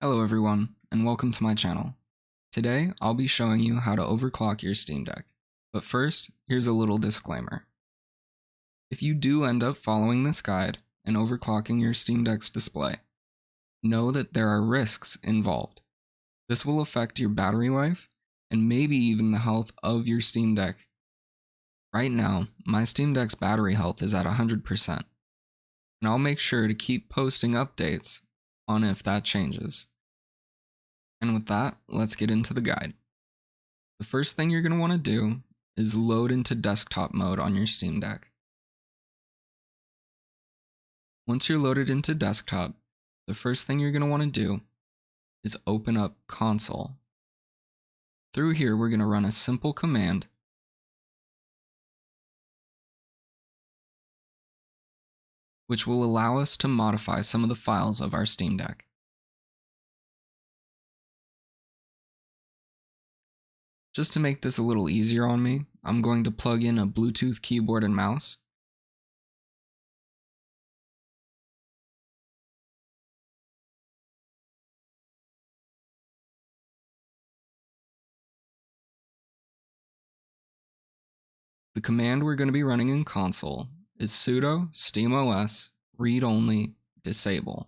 Hello everyone, and welcome to my channel. Today, I'll be showing you how to overclock your Steam Deck. But first, here's a little disclaimer. If you do end up following this guide and overclocking your Steam Deck's display, know that there are risks involved. This will affect your battery life and maybe even the health of your Steam Deck. Right now, my Steam Deck's battery health is at 100%, and I'll make sure to keep posting updates on if that changes. And with that, let's get into the guide. The first thing you're going to want to do is load into desktop mode on your Steam Deck. Once you're loaded into desktop, the first thing you're going to want to do is open up Konsole. Through here, we're going to run a simple command which will allow us to modify some of the files of our Steam Deck. Just to make this a little easier on me, I'm going to plug in a Bluetooth keyboard and mouse. The command we're going to be running in Konsole is sudo steamos-readonly disable.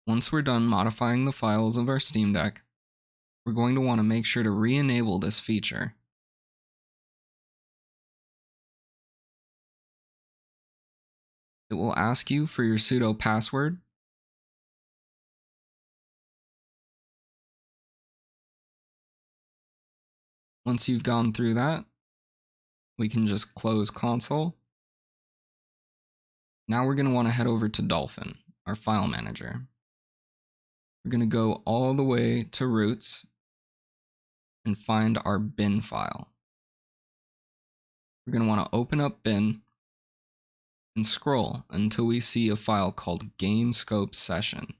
Once we're done modifying the files of our Steam Deck, we're going to want to make sure to re-enable this feature. It will ask you for your sudo password. Once you've gone through that, we can just close Konsole. Now we're going to want to head over to Dolphin, our file manager. We're going to go all the way to roots and find our bin file. We're going to want to open up bin and scroll until we see a file called gamescope-session.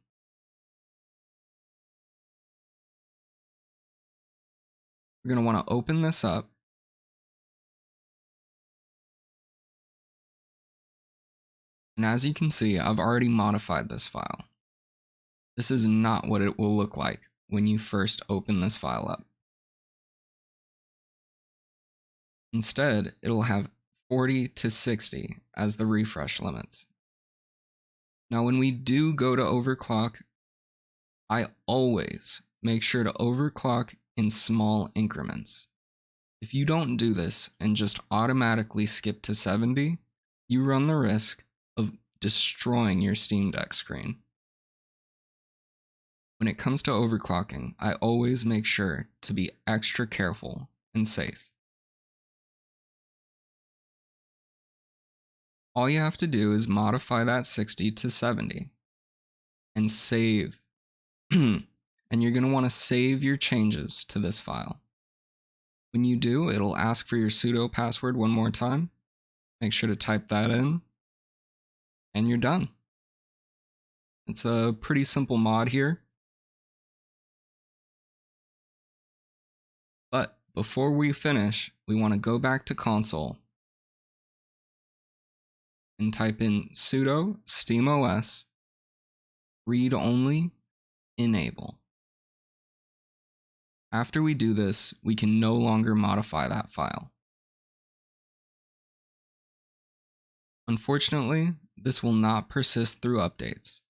We're going to want to open this up. And as you can see, I've already modified this file. This is not what it will look like when you first open this file up. Instead, it'll have 40 to 60 as the refresh limits. Now, when we do go to overclock, I always make sure to overclock in small increments. If you don't do this and just automatically skip to 70, you run the risk of destroying your Steam Deck screen. When it comes to overclocking, I always make sure to be extra careful and safe. All you have to do is modify that 60 to 70 and save. And you're going to want to save your changes to this file. When you do, it'll ask for your sudo password one more time. Make sure to type that in, and you're done. It's a pretty simple mod here. But before we finish, we want to go back to Konsole and type in sudo steamos read-only enable. After we do this, we can no longer modify that file. Unfortunately, this will not persist through updates.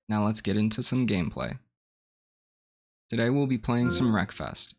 Now let's get into some gameplay. Today we'll be playing some Wreckfest.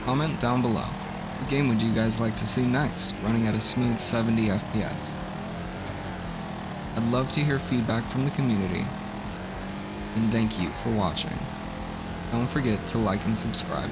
Comment down below. What game would you guys like to see next, running at a smooth 70 FPS? I'd love to hear feedback from the community, and thank you for watching. Don't forget to like and subscribe.